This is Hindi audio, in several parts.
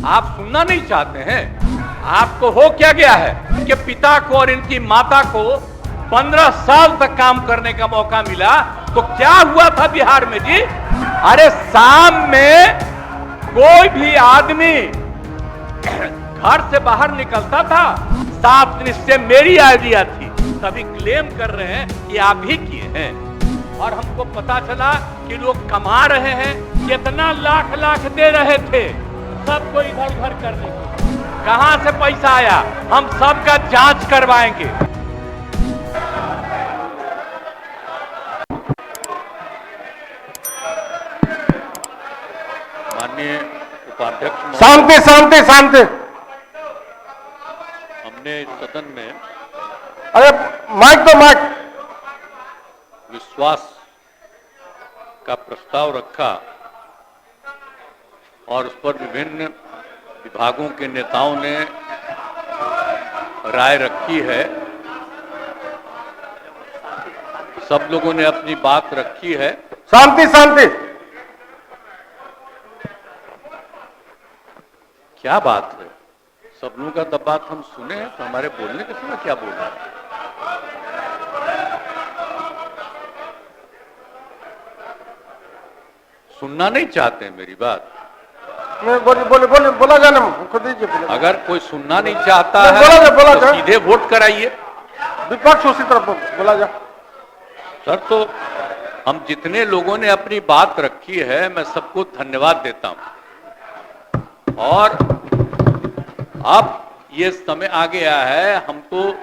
आप सुनना नहीं चाहते हैं। आपको हो क्या गया है कि पिता को और इनकी माता को 15 साल तक काम करने का मौका मिला, तो क्या हुआ था बिहार में जी? अरे शाम में कोई भी आदमी घर से बाहर निकलता था, 7 निश्चय मेरी आइडिया थी, सभी क्लेम कर रहे हैं कि आप ही किए हैं। और हमको पता चला कि लोग कमा रहे हैं, कितना लाख लाख दे रहे थे सबको इधर उधर करने को। कहां से पैसा आया, हम सबका जांच करवाएंगे। माननीय उपाध्यक्ष, शांति शांति शांति। हमने सदन में अरे माइक तो माइक। विश्वास का प्रस्ताव रखा और उस पर विभिन्न विभागों के नेताओं ने राय रखी है। सब लोगों ने अपनी बात रखी है। शांति शांति। क्या बात है, सब लोगों का तब बात हम सुने हैं, तो हमारे बोलने के समय क्या बोल रहे हैं? सुनना नहीं चाहते हैं मेरी बात? बोला जाना खुद दीजिए। अगर कोई सुनना नहीं चाहता है बोला तो सीधे वोट कराइए। विपक्ष उसी तरफ बोला जा। सर, तो हम जितने लोगों ने अपनी बात रखी है, मैं सबको धन्यवाद देता हूं। और अब ये समय आ गया है, हम तो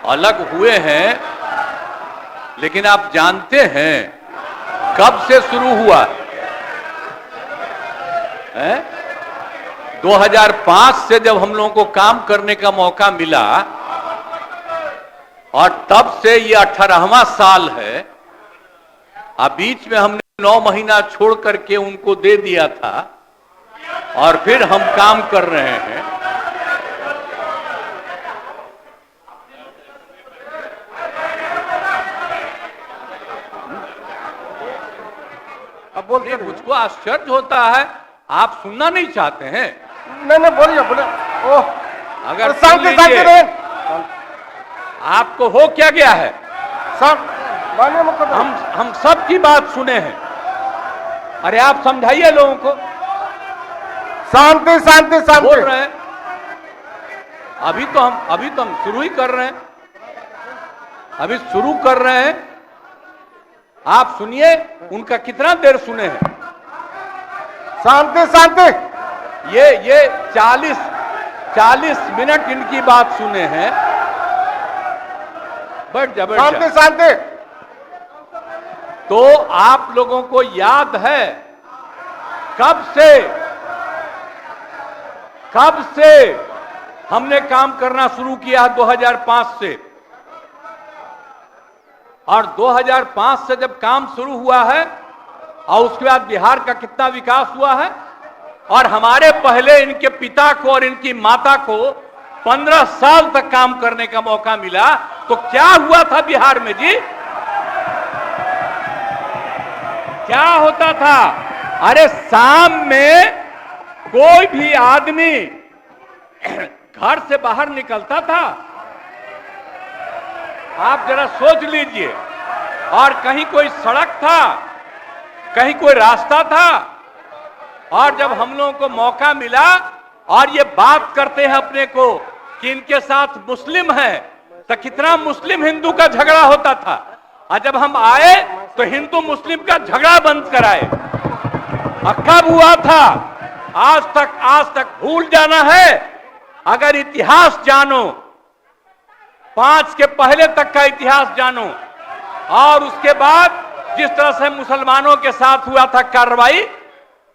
अलग हुए हैं, लेकिन आप जानते हैं कब से शुरू हुआ है? 2005 से जब हम लोगों को काम करने का मौका मिला, और तब से ये 18वां साल है। अब बीच में हमने 9 महीना छोड़ करके उनको दे दिया था, और फिर हम काम कर रहे हैं। अब बोलते मुझको आश्चर्य होता है, आप सुनना नहीं चाहते हैं। नहीं बोलिए बोले। ओह, अगर शांति शांति। आपको हो क्या गया है? सब हम सब की बात सुने हैं। अरे आप समझाइए लोगों को। शांति शांति शांति बोल रहे हैं। अभी तो हम शुरू ही कर रहे हैं। अभी शुरू कर रहे हैं। आप सुनिए, उनका कितना देर सुने हैं। शांति शांति। ये 40 मिनट इनकी बात सुने हैं। बैठ जा, बैठ जा। शांति शांति। तो आप लोगों को याद है कब से हमने काम करना शुरू किया? 2005 से। और 2005 से जब काम शुरू हुआ है, और उसके बाद बिहार का कितना विकास हुआ है। और हमारे पहले इनके पिता को और इनकी माता को 15 साल तक काम करने का मौका मिला, तो क्या हुआ था बिहार में जी? क्या होता था? अरे शाम में कोई भी आदमी घर से बाहर निकलता था, आप जरा सोच लीजिए, और कहीं कोई सड़क था, कहीं कोई रास्ता था। और जब हम लोगों को मौका मिला, और ये बात करते हैं अपने को कि इनके साथ मुस्लिम है, तो कितना मुस्लिम हिंदू का झगड़ा होता था। और जब हम आए तो हिंदू मुस्लिम का झगड़ा बंद कराए। कब हुआ था? आज तक भूल जाना है। अगर इतिहास जानो, 5 के पहले तक का इतिहास जानो, और उसके बाद जिस तरह से मुसलमानों के साथ हुआ था कार्रवाई,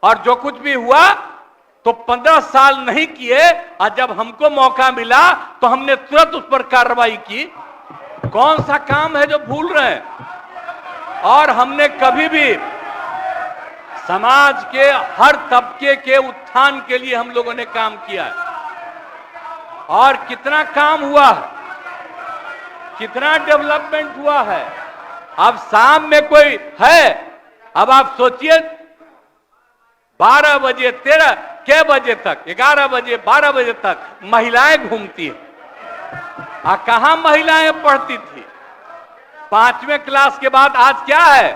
और जो कुछ भी हुआ, तो 15 साल नहीं किए, और जब हमको मौका मिला तो हमने तुरंत उस पर कार्रवाई की। कौन सा काम है जो भूल रहे हैं? और हमने कभी भी समाज के हर तबके के उत्थान के लिए हम लोगों ने काम किया है। और कितना काम हुआ है, कितना डेवलपमेंट हुआ है। अब शाम में कोई है, अब आप सोचिए 12 बजे कै बजे तक? 11 बजे 12 बजे तक महिलाएं घूमती हैं। कहां महिलाएं पढ़ती थी? 5वें क्लास के बाद आज क्या है?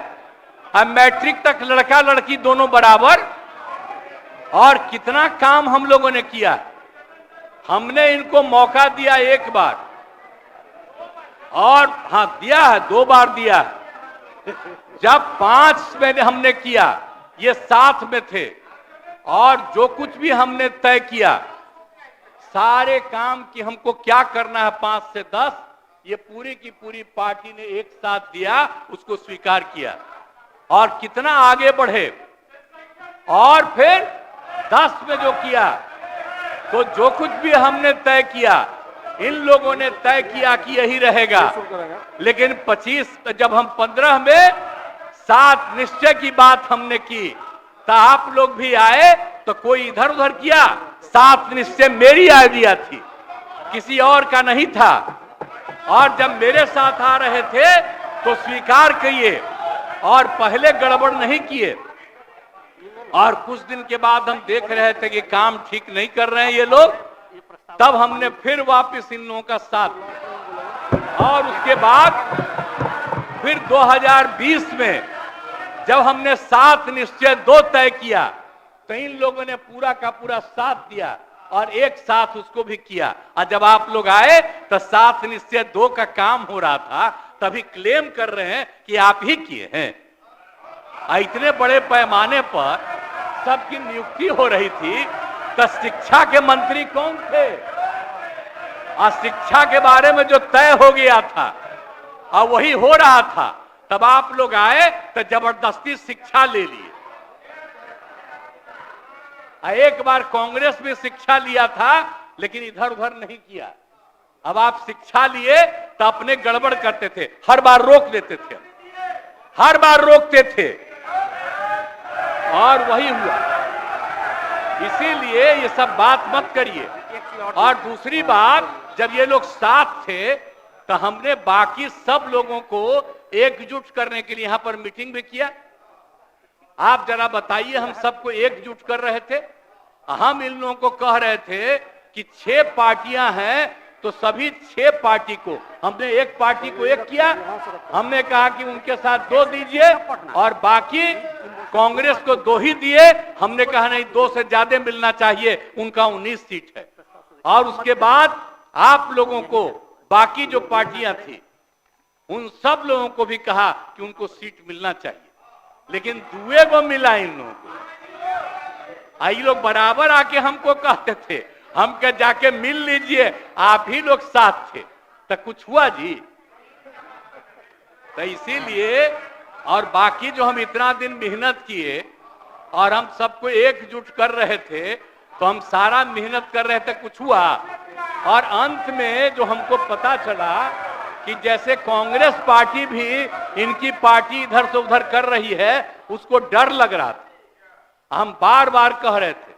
अब मैट्रिक तक लड़का लड़की दोनों बराबर। और कितना काम हम लोगों ने किया। हमने इनको मौका दिया एक बार, और हां दिया है, 2 बार दिया है। जब 5 में हमने किया, ये 7 में थे, और जो कुछ भी हमने तय किया, सारे काम की हमको क्या करना है 5 से 10, ये पूरी की पूरी पार्टी ने एक साथ दिया, उसको स्वीकार किया और कितना आगे बढ़े। और फिर 10 में जो किया, तो जो कुछ भी हमने तय किया, इन लोगों ने तय किया कि यही रहेगा। लेकिन 25 जब हम 15 में 7 निश्चय की बात हमने की, तो आप लोग भी आए, तो कोई इधर उधर किया। 7 निश्चय मेरी आइडिया थी, किसी और का नहीं था। और जब मेरे साथ आ रहे थे तो स्वीकार किए और पहले गड़बड़ नहीं किए। और कुछ दिन के बाद हम देख रहे थे कि काम ठीक नहीं कर रहे हैं ये लोग, तब हमने फिर वापस इन लोगों का साथ दिया। और उसके बाद फिर 2020 में जब हमने 7 निश्चय 2 तय किया, तो इन लोगों ने पूरा का पूरा साथ दिया और एक साथ उसको भी किया। और जब आप लोग आए तो 7 निश्चय 2 का काम हो रहा था, तभी क्लेम कर रहे हैं कि आप ही किए हैं। इतने बड़े पैमाने पर सबकी नियुक्ति हो रही थी, तो शिक्षा के मंत्री कौन थे? और शिक्षा के बारे में जो तय हो गया था और वही हो रहा था, तब आप लोग आए तो जबरदस्ती शिक्षा ले लिए। एक बार कांग्रेस में शिक्षा लिया था, लेकिन इधर उधर नहीं किया। अब आप शिक्षा लिए तो अपने गड़बड़ करते थे, हर बार रोक देते थे, हर बार रोकते थे, और वही हुआ। इसीलिए ये सब बात मत करिए। और दूसरी बात, जब ये लोग साथ थे, तो हमने बाकी सब लोगों को एकजुट करने के लिए यहां पर मीटिंग भी किया। आप जरा बताइए, हम सबको एकजुट कर रहे थे। हम इन लोगों को कह रहे थे कि 6 पार्टियां हैं, तो सभी 6 पार्टी को हमने एक पार्टी को एक किया। हमने कहा कि उनके साथ 2 दीजिए और बाकी कांग्रेस को 2 ही दिए। हमने कहा नहीं, 2 से ज्यादा मिलना चाहिए, उनका 19 सीट है। और उसके बाद आप लोगों को बाकी जो पार्टियां थी, उन सब लोगों को भी कहा कि उनको सीट मिलना चाहिए, लेकिन दुए को मिला इन लोगों को। आई लोग बराबर आके हमको कहते थे, हम कह जाके मिल लीजिए, आप ही लोग साथ थे, तो कुछ हुआ जी? तो इसीलिए, और बाकी जो हम इतना दिन मेहनत किए और हम सबको एकजुट कर रहे थे, तो हम सारा मेहनत कर रहे थे, कुछ हुआ? और अंत में जो हमको पता चला कि जैसे कांग्रेस पार्टी भी इनकी पार्टी इधर से उधर कर रही है, उसको डर लग रहा था। हम बार बार कह रहे थे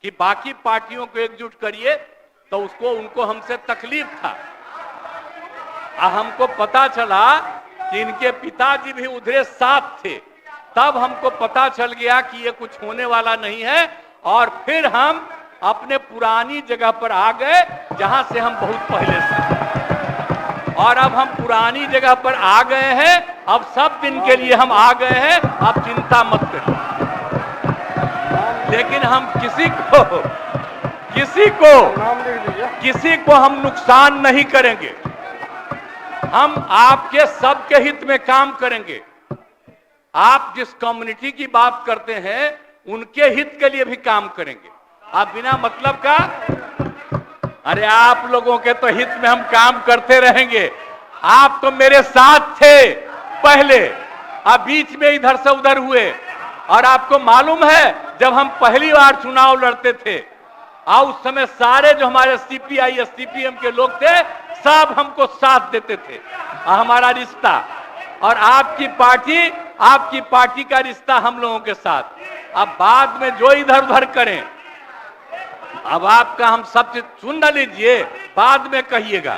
कि बाकी पार्टियों को एकजुट करिए, तो उसको उनको हमसे तकलीफ था। हमको पता चला कि इनके पिताजी भी उधरे साथ थे, तब हमको पता चल गया कि ये कुछ होने वाला नहीं है। और फिर हम अपने पुरानी जगह पर आ गए, जहां से हम बहुत पहले से। और अब हम पुरानी जगह पर आ गए हैं, अब सब दिन के लिए हम आ गए हैं, आप चिंता मत करिए। लेकिन हम किसी को हम नुकसान नहीं करेंगे। हम आपके सबके हित में काम करेंगे। आप जिस कम्युनिटी की बात करते हैं, उनके हित के लिए भी काम करेंगे। आप बिना मतलब का, अरे आप लोगों के तो हित में हम काम करते रहेंगे। आप तो मेरे साथ थे पहले, अब बीच में इधर से उधर हुए। और आपको मालूम है, जब हम पहली बार चुनाव लड़ते थे, उस समय सारे जो हमारे सीपीआई सीपीएम के लोग थे, सब हमको साथ देते थे। हमारा रिश्ता और आपकी पार्टी का रिश्ता हम लोगों के साथ। अब बाद में जो इधर उधर करें, अब आपका हम सब चीज सुन न लीजिए, बाद में कहिएगा।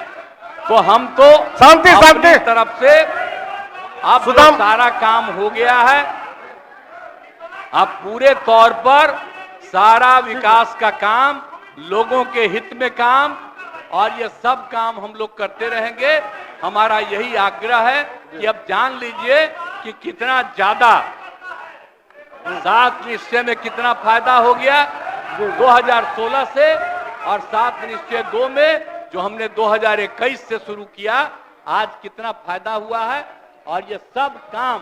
तो हम तो शांति अपनी तरफ से अब सारा काम हो गया है। अब पूरे तौर पर सारा विकास का काम, लोगों के हित में काम, और ये सब काम हम लोग करते रहेंगे। हमारा यही आग्रह है कि अब जान लीजिए कि कितना ज्यादा 7 निश्चय में कितना फायदा हो गया 2016 से, और 7 निश्चय 2 में जो हमने 2021 से शुरू किया, आज कितना फायदा हुआ है। और ये सब काम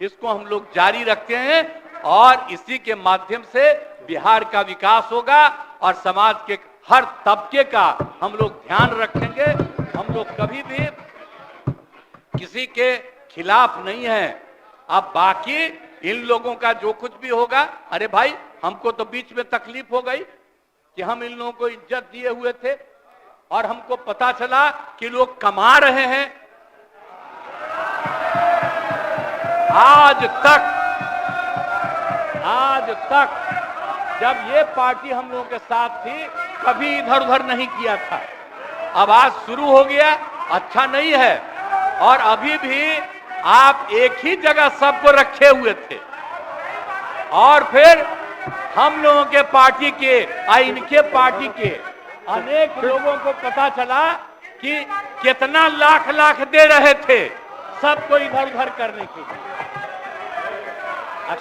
इसको हम लोग जारी रखते हैं, और इसी के माध्यम से बिहार का विकास होगा, और समाज के हर तबके का हम लोग ध्यान रखेंगे। हम लोग कभी भी किसी के खिलाफ नहीं है। अब बाकी इन लोगों का जो कुछ भी होगा, अरे भाई हमको तो बीच में तकलीफ हो गई कि हम इन लोगों को इज्जत दिए हुए थे, और हमको पता चला कि लोग कमा रहे हैं। आज तक जब ये पार्टी हम लोगों के साथ थी, कभी इधर उधर नहीं किया था। अब आज शुरू हो गया, अच्छा नहीं है। और अभी भी आप एक ही जगह सबको रखे हुए थे, और फिर हम लोगों के पार्टी के इनके पार्टी के अनेक लोगों को पता चला कि कितना लाख लाख दे रहे थे सबको इधर उधर करने के लिए। अब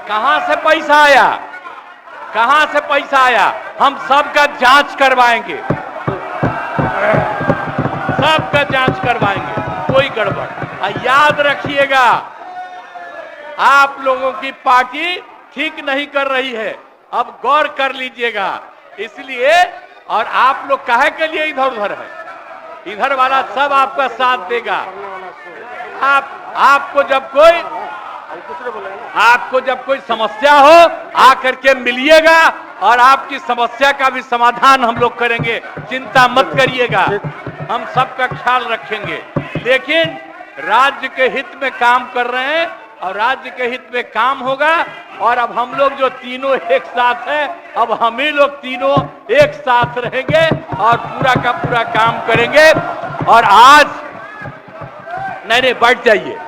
कहां से पैसा आया, कहां से पैसा आया? हम सबका जांच करवाएंगे, सबका जांच करवाएंगे, कोई गड़बड़। याद रखिएगा, आप लोगों की पार्टी ठीक नहीं कर रही है, अब गौर कर लीजिएगा। इसलिए, और आप लोग काहे के लिए इधर उधर है? इधर वाला सब आपका साथ देगा। आपको जब कोई समस्या हो, आकर के मिलिएगा, और आपकी समस्या का भी समाधान हम लोग करेंगे। चिंता मत करिएगा, हम सबका ख्याल रखेंगे। लेकिन राज्य के हित में काम कर रहे हैं, और राज्य के हित में काम होगा। और अब हम लोग जो तीनों एक साथ हैं, अब हम ही लोग तीनों एक साथ रहेंगे और पूरा का पूरा काम करेंगे। और आज नहीं, बैठ जाइए,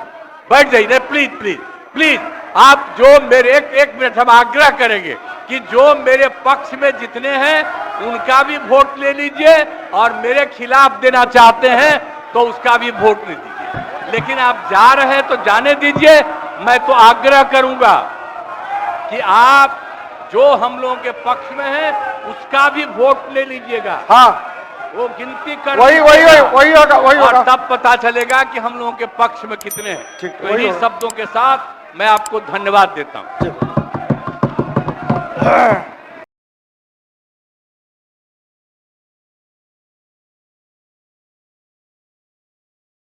नहीं, प्लीज आप जो मेरे एक मिनट हम आग्रह करेंगे कि जो मेरे पक्ष में जितने हैं उनका भी वोट ले लीजिए, और मेरे खिलाफ देना चाहते हैं तो उसका भी वोट ले दीजिए। लेकिन आप जा रहे हैं तो जाने दीजिए। मैं तो आग्रह करूंगा कि आप जो हम लोगों के पक्ष में है उसका भी वोट ले लीजिएगा। हाँ, वो गिनती कर वही होगा। और तब पता चलेगा कि हम लोगों के पक्ष में कितने हैं। तो इन्हीं शब्दों के साथ मैं आपको धन्यवाद देता हूं।